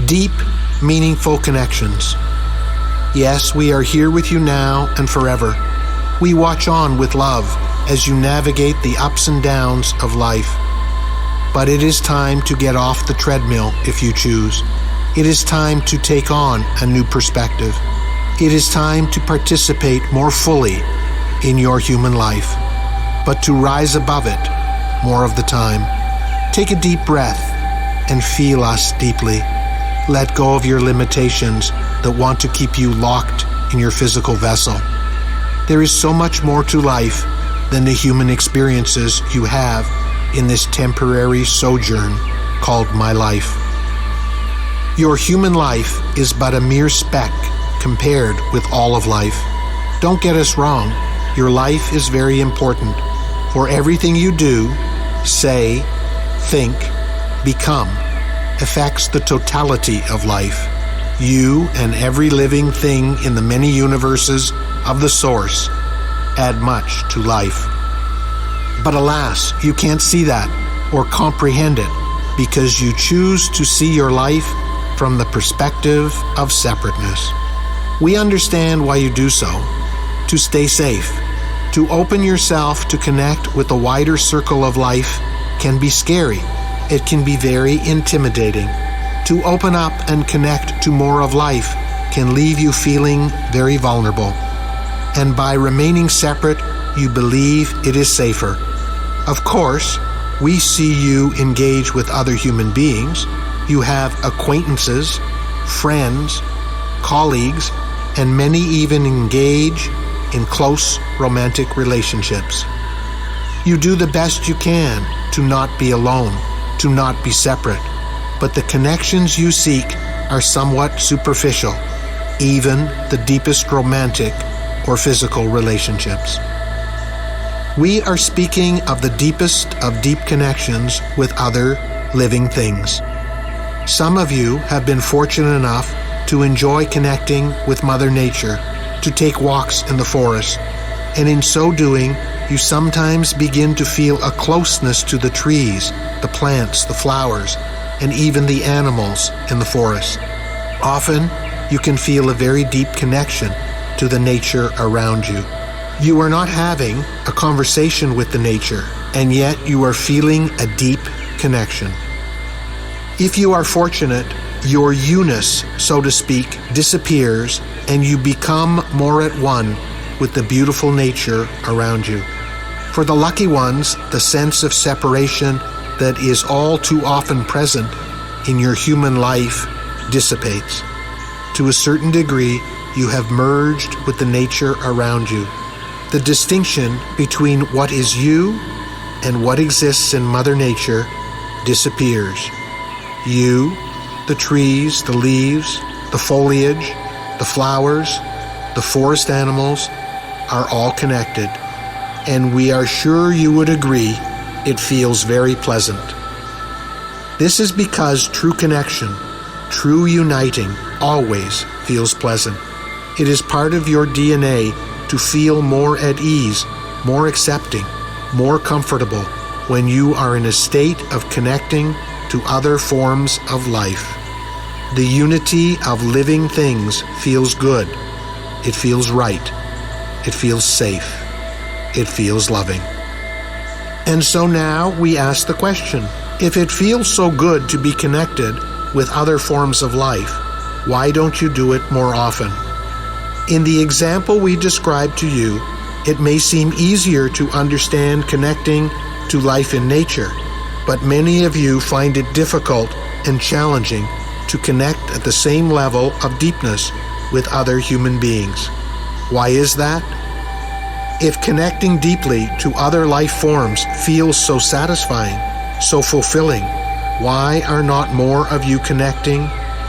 Deep, meaningful connections. Yes, we are here with you now and forever. We watch on with love as you navigate the ups and downs of life. But it is time to get off the treadmill if you choose. It is time to take on a new perspective. It is time to participate more fully in your human life, but to rise above it more of the time. Take a deep breath and feel us deeply. Let go of your limitations that want to keep you locked in your physical vessel. There is so much more to life than the human experiences you have in this temporary sojourn called my life. Your human life is but a mere speck compared with all of life. Don't get us wrong, your life is very important, for everything you do, say, think, become, affects the totality of life. You and every living thing in the many universes of the Source add much to life. But alas, you can't see that or comprehend it because you choose to see your life from the perspective of separateness. We understand why you do so: to stay safe. To open yourself to connect with the wider circle of life can be scary. It can be very intimidating. To open up and connect to more of life can leave you feeling very vulnerable. And by remaining separate, you believe it is safer. Of course, we see you engage with other human beings. You have acquaintances, friends, colleagues, and many even engage in close romantic relationships. You do the best you can to not be alone, to not be separate, but the connections you seek are somewhat superficial, even the deepest romantic or physical relationships. We are speaking of the deepest of deep connections with other living things. Some of you have been fortunate enough to enjoy connecting with Mother Nature, to take walks in the forest, and in so doing, you sometimes begin to feel a closeness to the trees, the plants, the flowers, and even the animals in the forest. Often, you can feel a very deep connection to the nature around you. You are not having a conversation with the nature, and yet you are feeling a deep connection. If you are fortunate, your you-ness, so to speak, disappears, and you become more at one with the beautiful nature around you. For the lucky ones, the sense of separation that is all too often present in your human life dissipates. To a certain degree, you have merged with the nature around you. The distinction between what is you and what exists in Mother Nature disappears. You, the trees, the leaves, the foliage, the flowers, the forest animals are all connected, and we are sure you would agree it feels very pleasant. This is because true connection, true uniting, always feels pleasant. It is part of your DNA to feel more at ease, more accepting, more comfortable when you are in a state of connecting to other forms of life. The unity of living things feels good. It feels right. It feels safe. It feels loving. And so now we ask the question, if it feels so good to be connected with other forms of life, why don't you do it more often? In the example we described to you, it may seem easier to understand connecting to life in nature, but many of you find it difficult and challenging to connect at the same level of deepness with other human beings. Why is that? If connecting deeply to other life forms feels so satisfying, so fulfilling, why are not more of you connecting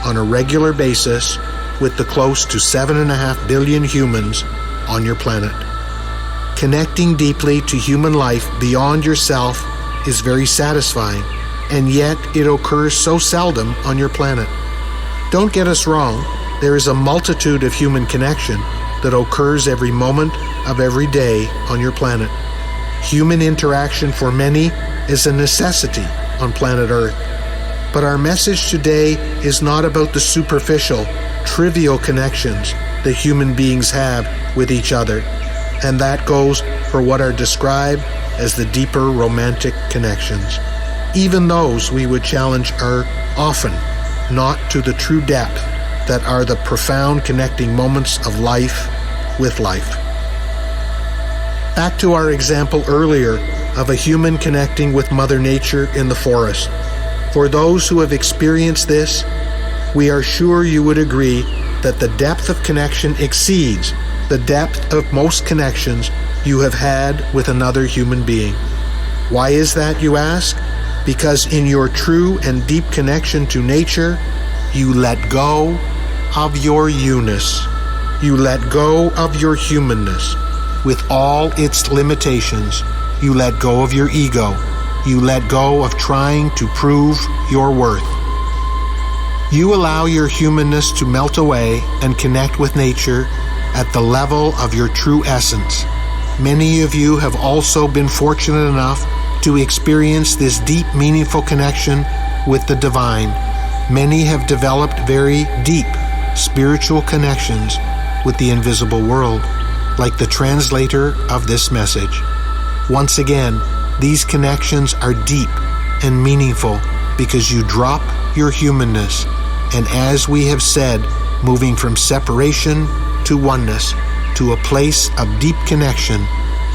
on a regular basis with the close to 7.5 billion humans on your planet? Connecting deeply to human life beyond yourself is very satisfying, and yet it occurs so seldom on your planet. Don't get us wrong, there is a multitude of human connection that occurs every moment of every day on your planet. Human interaction for many is a necessity on planet Earth. But our message today is not about the superficial, trivial connections that human beings have with each other, and that goes for what are described as the deeper romantic connections. Even those, we would challenge, are often not to the true depth that are the profound connecting moments of life with life. Back to our example earlier of a human connecting with Mother Nature in the forest. For those who have experienced this, we are sure you would agree that the depth of connection exceeds the depth of most connections you have had with another human being. Why is that, you ask? Because in your true and deep connection to nature, you let go of your you-ness. You let go of your humanness with all its limitations. You let go of your ego. You let go of trying to prove your worth. You allow your humanness to melt away and connect with nature at the level of your true essence. Many of you have also been fortunate enough to experience this deep, meaningful connection with the divine. Many have developed very deep spiritual connections with the invisible world, like the translator of this message. Once again, these connections are deep and meaningful because you drop your humanness, and as we have said, moving from separation to oneness to a place of deep connection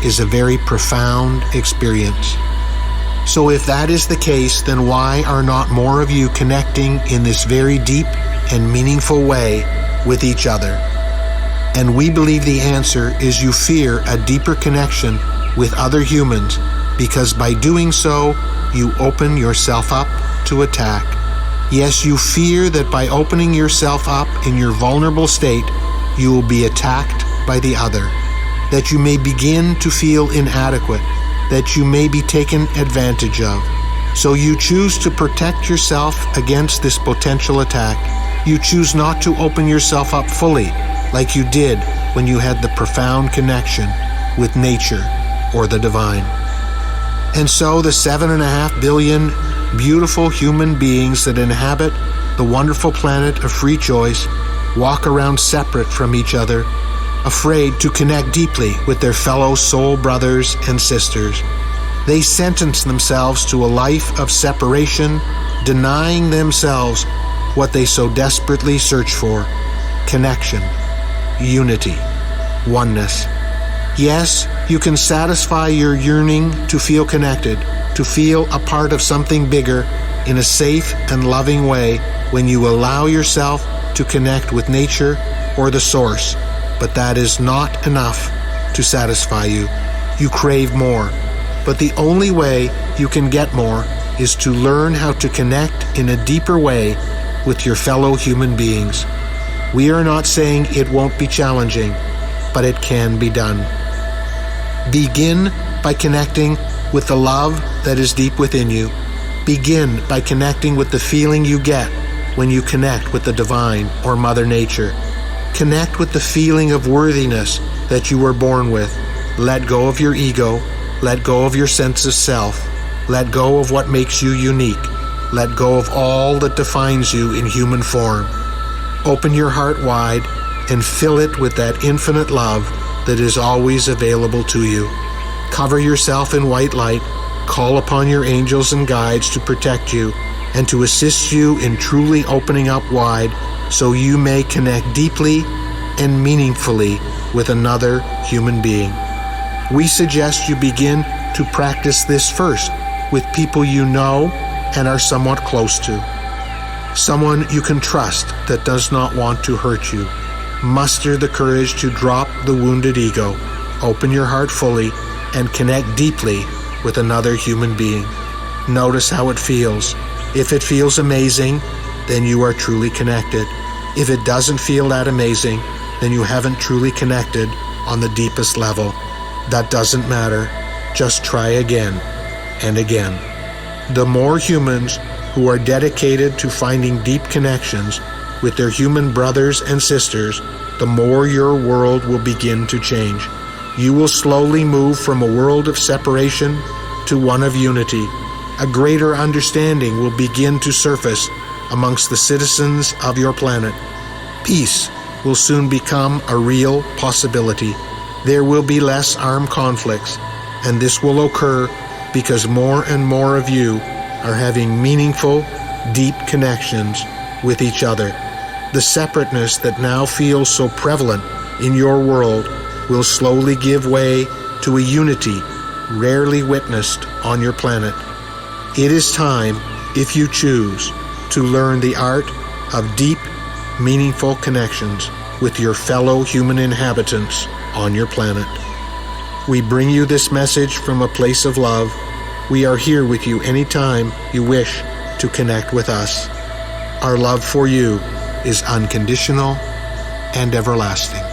is a very profound experience. So if that is the case, then why are not more of you connecting in this very deep and meaningful way with each other? And we believe the answer is you fear a deeper connection with other humans, because by doing so, you open yourself up to attack. Yes, you fear that by opening yourself up in your vulnerable state, you will be attacked by the other, that you may begin to feel inadequate, that you may be taken advantage of. So you choose to protect yourself against this potential attack. You choose not to open yourself up fully, like you did when you had the profound connection with nature or the divine. And so the 7.5 billion beautiful human beings that inhabit the wonderful planet of free choice walk around separate from each other, afraid to connect deeply with their fellow soul brothers and sisters. They sentence themselves to a life of separation, denying themselves what they so desperately search for: connection, unity, oneness. Yes, you can satisfy your yearning to feel connected, to feel a part of something bigger in a safe and loving way when you allow yourself to connect with nature or the source. But that is not enough to satisfy you. You crave more. But the only way you can get more is to learn how to connect in a deeper way with your fellow human beings. We are not saying it won't be challenging, but it can be done. Begin by connecting with the love that is deep within you. Begin by connecting with the feeling you get when you connect with the divine or Mother Nature. Connect with the feeling of worthiness that you were born with. Let go of your ego. Let go of your sense of self. Let go of what makes you unique. Let go of all that defines you in human form. Open your heart wide and fill it with that infinite love that is always available to you. Cover yourself in white light. Call upon your angels and guides to protect you and to assist you in truly opening up wide so you may connect deeply and meaningfully with another human being. We suggest you begin to practice this first with people you know and are somewhat close to. Someone you can trust that does not want to hurt you. Muster the courage to drop the wounded ego. Open your heart fully and connect deeply with another human being. Notice how it feels. If it feels amazing, then you are truly connected. If it doesn't feel that amazing, then you haven't truly connected on the deepest level. That doesn't matter. Just try again and again. The more humans who are dedicated to finding deep connections with their human brothers and sisters, the more your world will begin to change. You will slowly move from a world of separation to one of unity, a greater understanding will begin to surface amongst the citizens of your planet. Peace will soon become a real possibility. There will be less armed conflicts, and this will occur because more and more of you are having meaningful, deep connections with each other. The separateness that now feels so prevalent in your world will slowly give way to a unity rarely witnessed on your planet. It is time, if you choose, to learn the art of deep, meaningful connections with your fellow human inhabitants on your planet. We bring you this message from a place of love. We are here with you anytime you wish to connect with us. Our love for you is unconditional and everlasting.